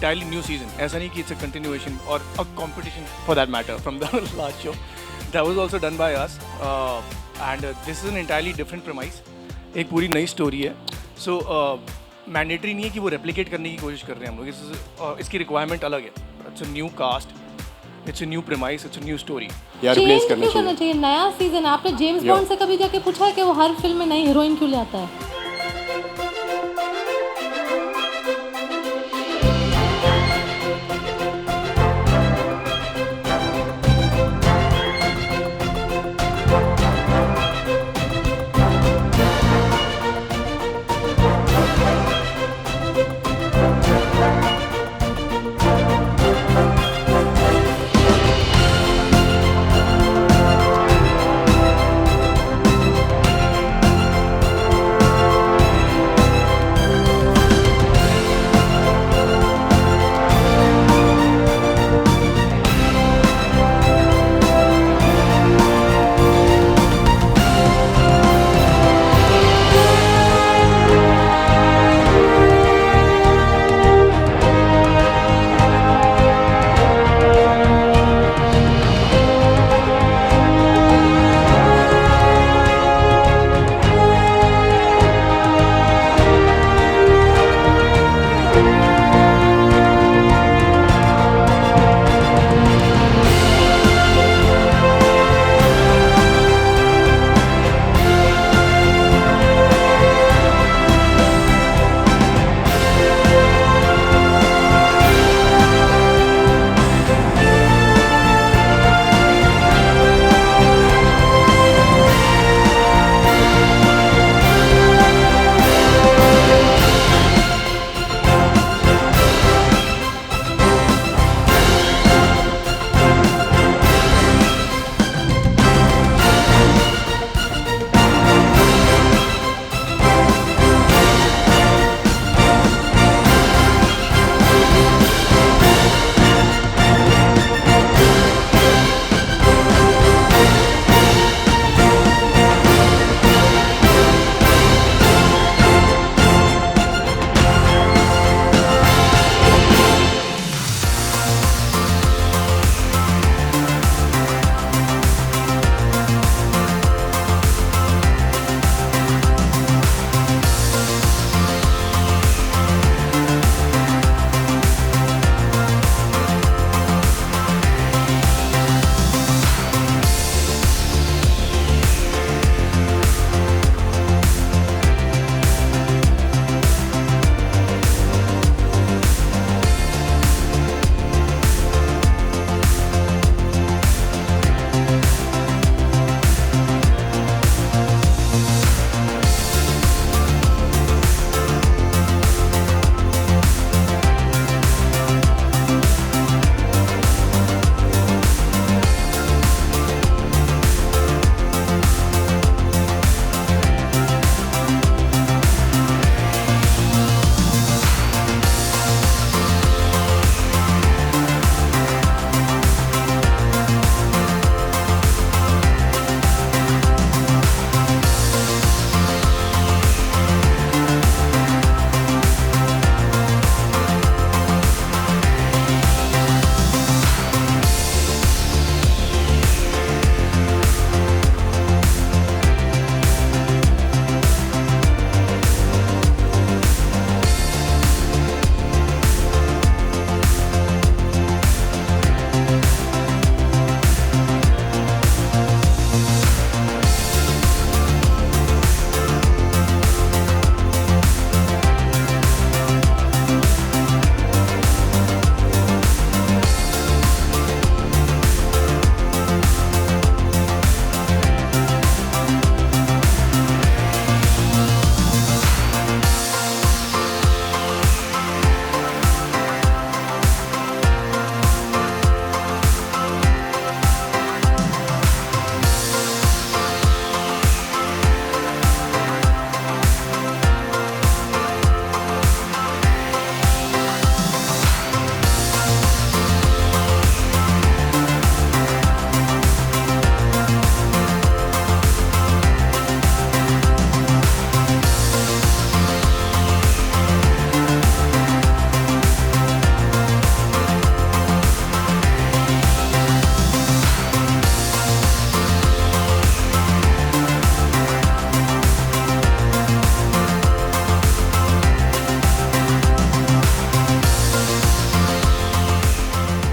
entirely new season. ऐसा नहीं कि it's a continuation or a competition for that matter from the last show. That was also done by us, and this is an entirely different premise. एक पूरी नई story है. So mandatory नहीं है कि वो रेप्लिकेट करने की कोशिश कर रहे हैं हम लोग. इसकी रिक्वायरमेंट अलग है. It's a new cast, it's a new premise, it's a new story. यार चेंज रिप्लेस क्यों करना चाहिए? नया सीजन है. आपने जेम्स बॉन्ड से कभी जाके पूछा है कि वो हर फिल्म में नई हीरोइन क्यों लाता है?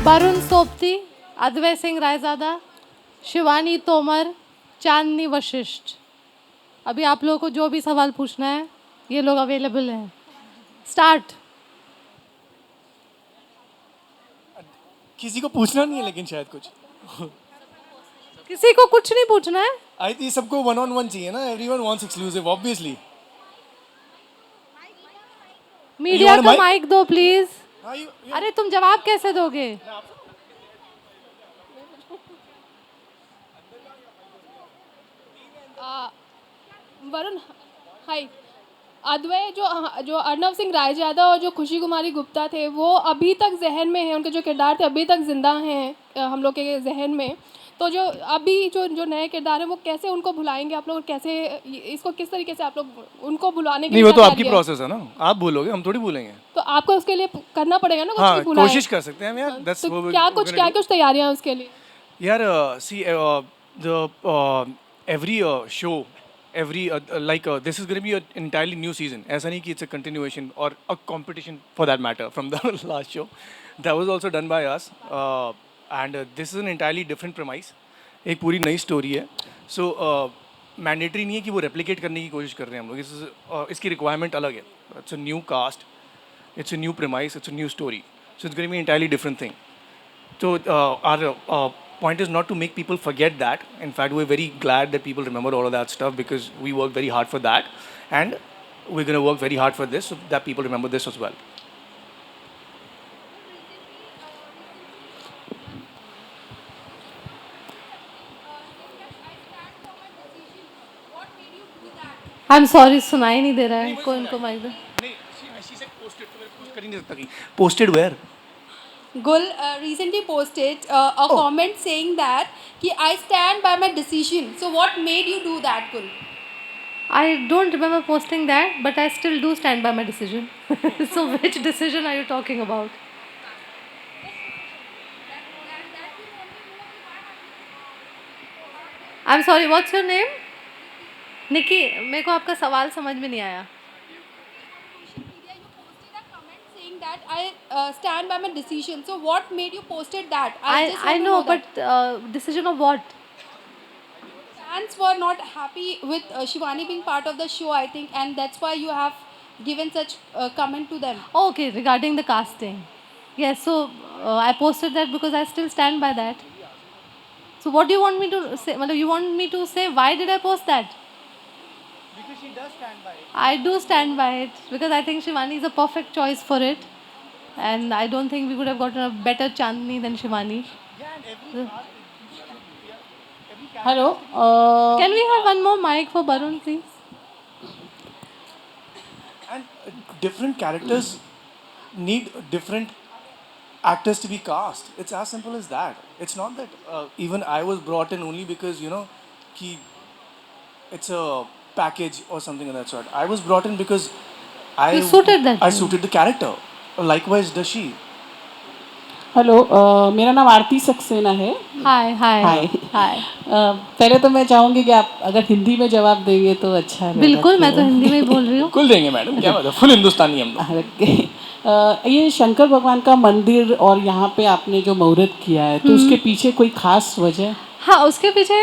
वरुण सोपती, अद्वैत सिंह रायजादा, शिवानी तोमर, चांदनी वशिष्ठ। अभी आप लोगों को जो भी सवाल पूछना है ये लोग अवेलेबल हैं। स्टार्ट। किसी को पूछना नहीं है लेकिन शायद कुछ किसी को कुछ नहीं पूछना है। आई थिंक सबको वन ऑन वन चाहिए ना, everyone wants exclusive obviously. Media want a का mic? माइक दो प्लीज। हाँ अरे तुम जवाब कैसे दोगे? वरुण, हाय। अद्वैय जो अर्नव सिंह रायजादा और जो खुशी कुमारी गुप्ता थे वो अभी तक जहन में हैं, उनके जो किरदार थे अभी तक जिंदा हैं हम लोग के जहन में। तो जो अभी जो नए किरदार हैं वो कैसे उनको भुलाएंगे आप लोग, कैसे इसको किस तरीके से आप लोग उनको भुलाने के नहीं, लिए वो तो क्या आपकी तैयारी है? प्रोसेस है ना, आप बोलोगे, हम थोड़ी बोलेंगे। तो आपको उसके लिए करना पड़ेगा ना कुछ हाँ, भी भुलाएं। कोशिश कर सकते हैं हम यार। That's तो what we're क्या gonna do. कुछ तैयारियां हैं उसके लिए? यार see the every show, every like this is going to be an entirely new season. ऐसा नहीं कि it's a continuation or a competition for that matter from the last show. That was also done by us, and this is an entirely different premise. एक पूरी नई story है, so mandatory नहीं है कि वो रेप्लिकेट करने की कोशिश कर रहे हैं हम लोग। इसकी रिक्वायरमेंट अलग है। It's a new cast, it's a new premise, it's a new story, so it's going to be an entirely different thing. So our point is not to make people forget that. In fact, we're very glad that people remember all of that stuff because we work very hard for that, and we're going to work very hard for this so that people remember this as well. I am sorry, सुनाई नहीं दे रहा है। कोई इनको mic दो। Posted where? Gul recently posted a comment saying that कि I stand by my decision. So what made you do that, Gul? I don't remember posting that, but I still do stand by my decision. So which decision are you talking about? I'm sorry, what's your name? निकी, मेरे को आपका सवाल समझ में नहीं आया। Social media you posted a comment saying that I stand by my decision. So what made you posted that? just I want to know, that. but decision of what? Fans were not happy with Shivani being part of the show, I think, and that's why you have given such comment to them. Oh, okay, regarding the casting. Yes, so I posted that because I still stand by that. So what do you want me to say? Well, you want me to say why did I post that? Because she does stand by it. I do stand by it because I think Shivani is a perfect choice for it, and I don't think we could have gotten a better Chandni than Shivani. Hello. Can we have one more mic for Barun, please? And different characters need different actors to be cast. It's as simple as that. It's not that even I was brought in only because, you know, it's a package or something of that sort. I was brought in because You suited that I role. suited the character. Likewise does she. Hello, मेरा नाम आरती सक्सेना है। Hi, hi, Hi. hi. पहले तो मैं चाहूँगी कि आप अगर हिंदी में जवाब देंगे तो अच्छा रहेगा। बिल्कुल, मैं तो हिंदी में ही बोल रही हूँ। कुल देंगे मैडम, क्या बात है, फुल हिंदुस्तानी हम लोग। ओके। ये शंकर भगवान का मंदिर और यहाँ पे आपने जो मुहूर्त किया है तो उसके पीछे कोई खास वजह? हाँ, उसके पीछे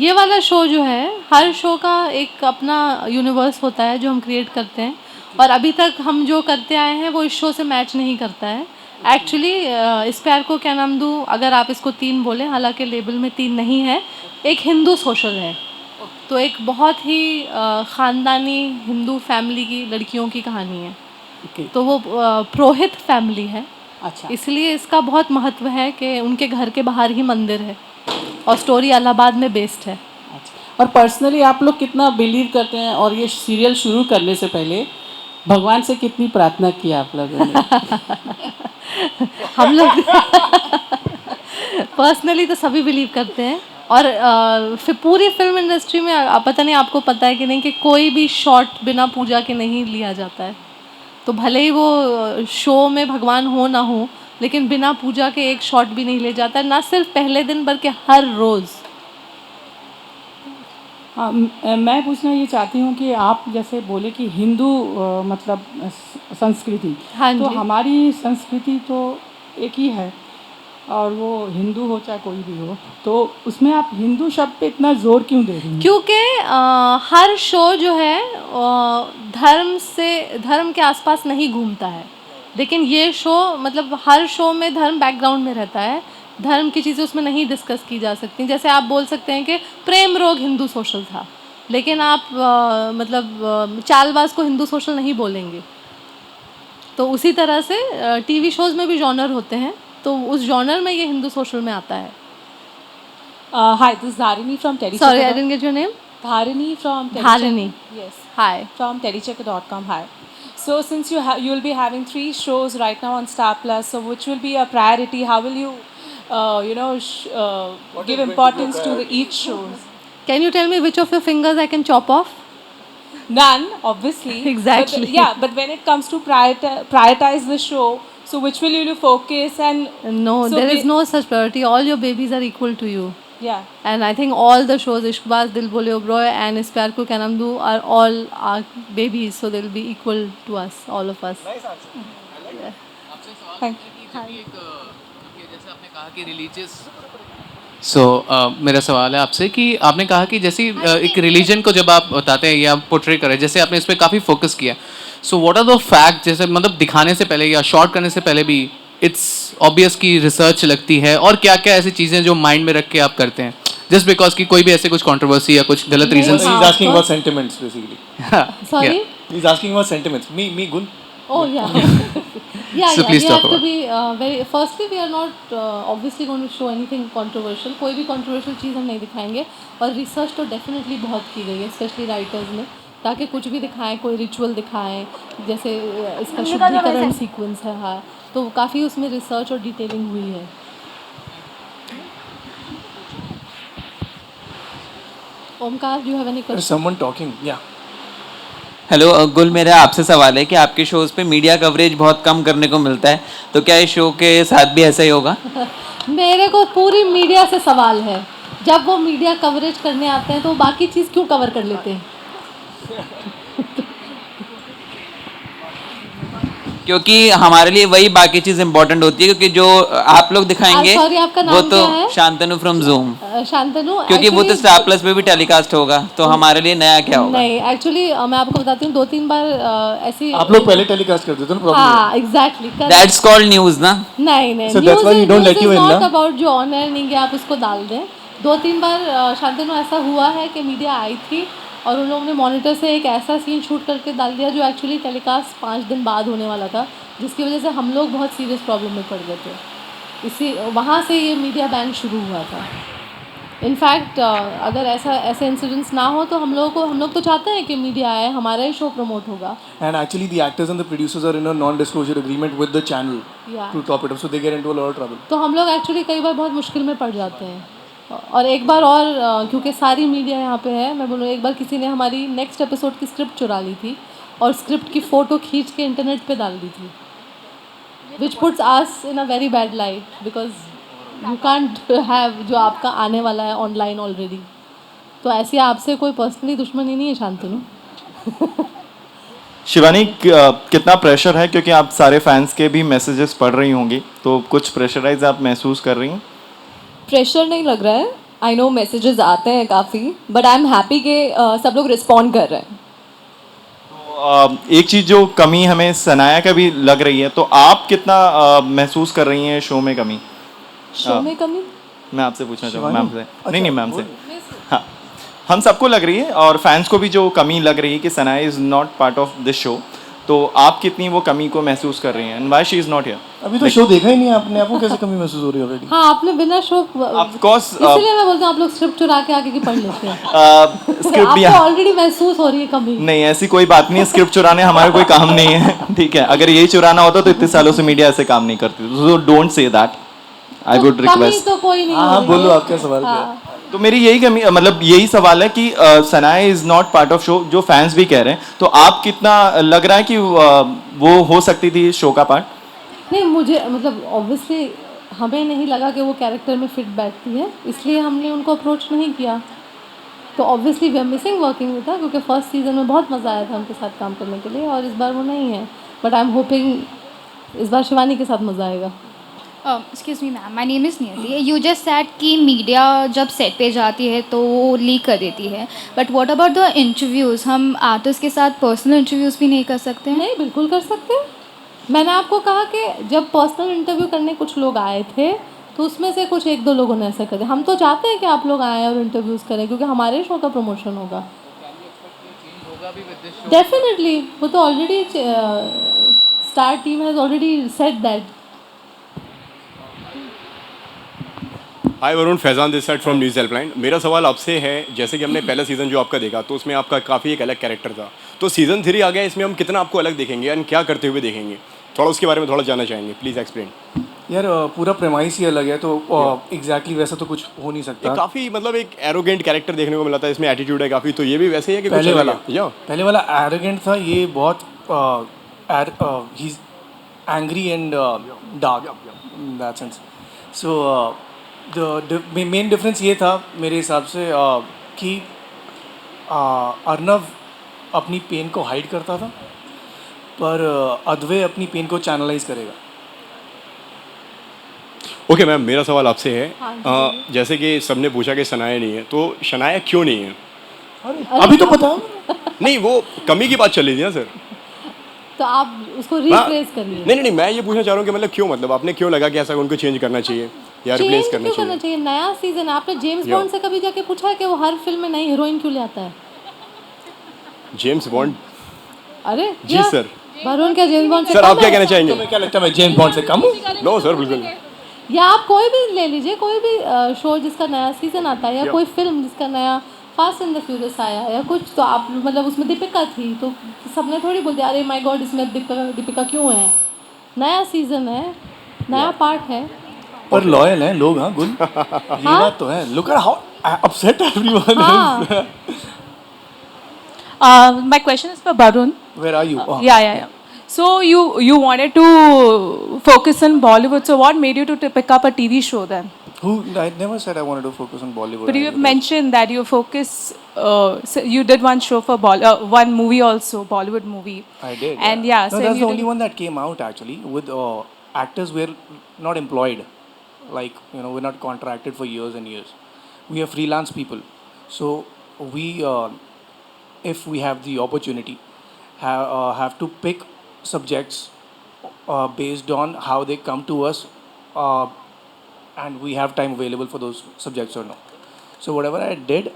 ये वाला शो जो है, हर शो का एक अपना यूनिवर्स होता है जो हम क्रिएट करते हैं, और अभी तक हम जो करते आए हैं वो इस शो से मैच नहीं करता है। एक्चुअली इस प्यार को क्या नाम दूँ, अगर आप इसको 3 बोलें, हालांकि लेबल में 3 नहीं है, एक हिंदू सोशल है, तो एक बहुत ही ख़ानदानी हिंदू फैमिली की लड़कियों की कहानी है। Okay. तो वो पुरोहित फैमिली है, अच्छा। इसलिए इसका बहुत महत्व है कि उनके घर के बाहर ही मंदिर है और स्टोरी इलाहाबाद में बेस्ड है। अच्छा। और पर्सनली आप लोग कितना बिलीव करते हैं, और ये सीरियल शुरू करने से पहले भगवान से कितनी प्रार्थना की आप लोगों ने? हम लोग पर्सनली तो सभी बिलीव करते हैं, और फिर पूरी फिल्म इंडस्ट्री में पता नहीं आपको पता है कि नहीं कि कोई भी शॉट बिना पूजा के नहीं लिया जाता है। तो भले ही वो शो में भगवान हो ना हो, लेकिन बिना पूजा के एक शॉट भी नहीं ले जाता है, ना सिर्फ पहले दिन बल्कि हर रोज़। हाँ, मैं पूछना ये चाहती हूँ कि आप जैसे बोले कि हिंदू संस्कृति, हाँ तो जी। हमारी संस्कृति तो एक ही है, और वो हिंदू हो चाहे कोई भी हो, तो उसमें आप हिंदू शब्द पे इतना जोर क्यों दे रही हैं? क्योंकि हर शो जो है धर्म के आसपास नहीं घूमता है, लेकिन ये शो मतलब हर शो में धर्म बैकग्राउंड में रहता है, धर्म की चीज़ें उसमें नहीं डिस्कस की जा सकती। जैसे आप बोल सकते हैं कि प्रेम रोग हिंदू सोशल था, लेकिन आप चालबाज को हिंदू सोशल नहीं बोलेंगे। तो उसी तरह से टीवी शोज़ में भी जॉनर होते हैं, तो उस जॉनर में ये हिंदू सोशल में आता है। Hi, this is Dharini from sorry, I Telechecker. Didn't get your name. Dharini from Dharini. Yes, hi. from Telechecker.com. Hi. So since you will be having 3 shows right now on Star Plus, so which will be a priority? How will you, give importance to each shows? Can you tell me which of your fingers I can chop off? None, obviously. Exactly. But when it comes to prioritize the show, so which will you focus and No, so there is no such priority. All your babies are equal to you. yeah. And I think all the shows, Ishqbaaz, Dil Bole Obroy and Is Pyar Ko Kya Naam Do are all our babies, so they'll be equal to us, all of us. जैसे आपने कहा कि religious मेरा सवाल है आपसे कि आपने कहा कि जैसे एक रिलीजन को जब आप बताते हैं या पोर्ट्रे करें, जैसे आपने इस पर काफ़ी फोकस किया, so what are the fact, जैसे मतलब दिखाने से पहले या शॉर्ट करने से पहले भी इट्स ऑब्वियस की रिसर्च लगती है, और क्या क्या ऐसी चीज़ें जो माइंड में रख के आप करते हैं जस्ट बिकॉज कि कोई भी ऐसे कुछ कंट्रोवर्सी या कुछ गलत रीजन से? He's asking about sentiments basically. Sorry? He's asking about sentiments. Me Gun. Oh, yeah. Yeah, So yeah. please We talk have to about be very. Firstly, we are not obviously going to show anything controversial. कोई भी controversial चीज़ हम नहीं दिखाएंगे, और research तो definitely बहुत की गई है, स्पेशली राइटर्स ने, ताकि कुछ भी दिखाएं, कोई रिचुअल दिखाएं, जैसे इसका शुद्धिकरण सीक्वेंस है, हाँ, तो काफ़ी उसमें रिसर्च और डिटेलिंग हुई है। Omkar, do you have any There's question? someone talking. Yeah. Hello गुल, मेरा आपसे सवाल है कि आपके शोज़ पे मीडिया कवरेज बहुत कम करने को मिलता है, तो क्या इस शो के साथ भी ऐसा ही होगा? मेरे को पूरी मीडिया से सवाल है, जब वो मीडिया कवरेज करने आते हैं तो वो बाकी चीज़ क्यों कवर कर लेते हैं? क्योंकि हमारे लिए वही बाकी चीज़ इंपॉर्टेंट होती है, क्योंकि जो आप लोग दिखाएंगे sorry, आपका नाम वो तो क्या है? शांतनु फ्रॉम जूम, शांतनु, क्योंकि वो तो actually- स्टार प्लस पे भी टेलीकास्ट होगा, तो हमारे लिए नया क्या होगा? नहीं, एक्चुअली मैं आपको बताती हूँ, 2-3 बार ऐसी आप लोग पहले टेलीकास्ट करते थे ना प्रॉब्लम? हाँ, एग्जैक्टली, दैट्स कॉल्ड न्यूज़ ना? नहीं नहीं, So that's why you don't let you in, not ना? अबाउट जो ऑन एयर नहीं कि आप उसको डाल दें। 2-3 बार शांतनु ऐसा हुआ है कि मीडिया आई थी और उन लोगों ने मॉनिटर से एक ऐसा सीन शूट करके डाल दिया जो एक्चुअली टेलीकास्ट 5 दिन बाद होने वाला था, जिसकी वजह से हम लोग बहुत सीरियस प्रॉब्लम में पड़ गए थे। इसी वहाँ से ये मीडिया बैन शुरू हुआ था। इनफैक्ट अगर ऐसे इंसिडेंट्स ना हो तो हम लोग तो चाहते हैं कि मीडिया आए, हमारा ही शो प्रमोट होगा। And actually, the actors and the producers are in a non-disclosure agreement with the channel Yeah. to top it up, so they get into a lot of trouble. तो हम लोग actually कई बार बहुत मुश्किल में पड़ जाते हैं। और एक बार और क्योंकि सारी मीडिया यहाँ पे है, मैं बोलूँ, एक बार किसी ने हमारी नेक्स्ट एपिसोड की स्क्रिप्ट चुरा ली थी और स्क्रिप्ट की फ़ोटो खींच के इंटरनेट पे डाल दी थी, विच puts us in a very bad light, because you can't have जो आपका आने वाला है ऑनलाइन ऑलरेडी। तो ऐसी आपसे कोई पर्सनली दुश्मनी नहीं है शांतनु। शिवानी, कितना प्रेशर है, क्योंकि आप सारे फैंस के भी मैसेजेस पढ़ रही होंगी, तो कुछ प्रेशराइज आप महसूस कर रही हैं? प्रेशर नहीं लग रहा है, आई नो मैसेजेस आते हैं काफ़ी, बट आई एम हैप्पी कि सब लोग रिस्पॉन्ड कर रहे हैं। तो एक चीज़ जो कमी हमें सनाया का भी लग रही है, तो आप कितना महसूस कर रही हैं शो में कमी? शो में कमी? मैं आपसे पूछना चाहूँगा, मैम से। नहीं मैम से। हाँ, हम सबको लग रही है और फैंस को भी जो कमी लग रही है कि Sanaya is not part of this show, तो आप कितनी वो कमी को महसूस कर रही हैं, and why she is not here? अभी तो शो देखा ही नहीं है आपने, आपको कैसे कमी महसूस हो रही है ऑलरेडी? हाँ, आपने बिना शो, ऑफ कोर्स, इसलिए मैं बोलता हूँ आप लोग स्क्रिप्ट चुरा के आगे की पढ़ लेते हैं। स्क्रिप्ट भी आपको ऑलरेडी महसूस हो रही है कमी। नहीं, ऐसी कोई बात नहीं है, स्क्रिप्ट चुराने हमारा कोई काम नहीं है, ठीक है? अगर यही चुराना होता तो इतने सालों से मीडिया ऐसे काम नहीं करती, so don't say that, I would request. तो कोई नहीं। हाँ, बोलो, आपका सवाल क्या है? तो मेरी यही कमी, मतलब यही सवाल है कि Sanaya is not part of show, जो फैंस भी कह रहे हैं, तो आप कितना लग रहा है कि वो हो सकती थी शो का पार्ट? नहीं, मुझे मतलब ऑब्वियसली हमें नहीं लगा कि वो कैरेक्टर में फिट बैठती है, इसलिए हमने उनको अप्रोच नहीं किया। तो obviously we are missing working with her, क्योंकि फर्स्ट सीज़न में बहुत मज़ा आया था उनके साथ काम करने के लिए, और इस बार वो नहीं है, बट आई एम होपिंग इस बार शिवानी के साथ मज़ा आएगा। Excuse me ma'am, my name is नियति. यू जस्ट सेड कि मीडिया जब सेट पे जाती है तो वो लीक कर देती है, but what about the interviews? हम आर्टिस्ट के साथ पर्सनल इंटरव्यूज़ भी नहीं कर सकते हैं? नहीं, बिल्कुल कर सकते हैं. मैंने आपको कहा कि जब पर्सनल इंटरव्यू करने कुछ लोग आए थे तो उसमें से कुछ 1-2 लोगों ने ऐसा कर दिया. हम तो चाहते हैं कि आप लोग आएँ और इंटरव्यूज़ करें क्योंकि हमारे शो का प्रमोशन होगा. डेफिनेटली, वो तो already star team has already said that. Hi Varun, Faizan this side from news helpline. मेरा सवाल आपसे है, जैसे कि हमने पहला सीज़न जो आपका देखा तो उसमें आपका काफ़ी एक अलग कैरेक्टर था. तो सीज़न 3 आ गया, इसमें हम कितना आपको अलग देखेंगे एंड क्या करते हुए देखेंगे? थोड़ा उसके बारे में थोड़ा जानना चाहेंगे. Please explain. यार पूरा प्रेमाइस ही अलग है तो एग्जैक्टली वैसा तो कुछ हो नहीं सकता. काफ़ी मतलब एक एरोगेंट कैरेक्टर देखने को मिला था, इसमें एटीट्यूड है काफ़ी. तो ये भी वैसे ही है कि पहले कुछ वाला अलग है? या पहले वाला एरोगेंट था, ये बहुत he is angry and dark in that sense. So the main difference ये था मेरे हिसाब से कि अर्नव अपनी पेन को हाइड करता था पर अद्वै अपनी पेन को चैनलाइज करेगा. ओके मैम, मेरा सवाल आपसे है. हाँ जैसे कि सबने पूछा कि शनाया नहीं है, तो शनाया क्यों नहीं है? अभी तो पता नहीं, वो कमी की बात चल रही थी ना सर. तो आप उसको रिप्लेस करिए. नहीं, मैं ये पूछना चाह रहा हूँ कि मतलब क्यों, मतलब आपने क्यों लगा कि ऐसा उनको चेंज करना चाहिए या रिप्लेस चेंज करना क्यों करना चाहिए? चाहिए? नया सीजन है. आपने जेम्स बॉन्ड से कभी जाके पूछा है कि वो हर फिल्म में नई हीरोइन क्यों ले आता है? James bond? अरे जी सर. वरुण क्या जेम्स बॉन्ड से सर आप कम क्या है? कहना चाहेंगे? तुम्हें क्या लगता है मैं जेम्स बॉन्ड से कम हूँ? नो सर, बिल्कुल नहीं. या आप कोई भी ले लीजिए, कोई भी शो जिसका नया सीजन आता है या कोई फिल्म जिसका नया फास्ट एंड द फ्यूरियस आया या कुछ, तो आप मतलब उसमें दीपिका थी तो सबने थोड़ी बोल दिया अरे माय गॉड इसमें दीपिका क्यों है? नया सीजन है, नया पार्ट है. पर लॉयल हैं लोग. हाँ गुल, ये बात तो है. Look at how upset everyone हाँ. My question is for Barun. Where are you? Yeah. So you wanted to focus on Bollywood. So what made you to pick up a TV show then? Who? I never said I wanted to focus on Bollywood. But you have mentioned that you focus. So you did one show for one movie also, Bollywood movie. I did. And yeah, no, so that's you the only did- one that came out actually. With actors were not employed, like we're not contracted for years and years. We are freelance people, so we, if we have the opportunity, have to pick subjects based on how they come to us, and we have time available for those subjects or no. So whatever I did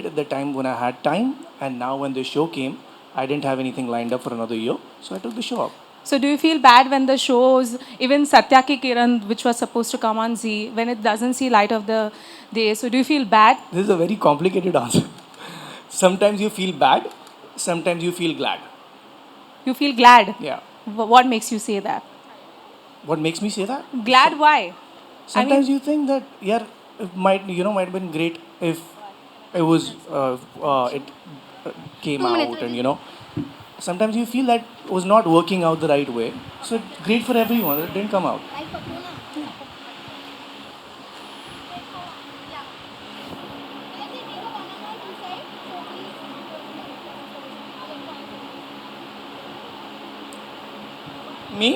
at the time when I had time, and now when the show came, I didn't have anything lined up for another year, so I took the show up. So do you feel bad when the shows, even Satya Ki Kiran, which was supposed to come on Z, when it doesn't see light of the day? So do you feel bad? This is a very complicated answer. Sometimes you feel bad, sometimes you feel glad. You feel glad? Yeah. What makes you say that? What makes me say that? Glad why? Sometimes you think that it might have been great if it was it came out, and sometimes you feel that it was not working out the right way. So it's great for everyone that it didn't come out. Me?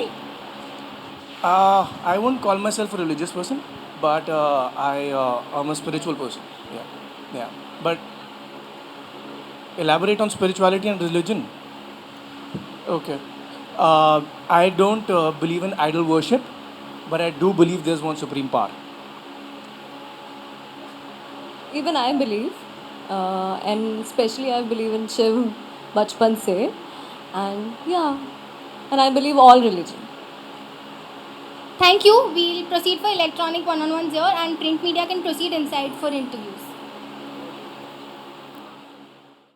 I won't call myself a religious person, but I'm a spiritual person. Yeah. But elaborate on spirituality and religion. Okay. I don't believe in idol worship, but I do believe there's one supreme power. Even I believe, and especially I believe in Shiv bachpan se, and I believe all religion. Thank you. We'll proceed for electronic one-on-ones here, and print media can proceed inside for interviews.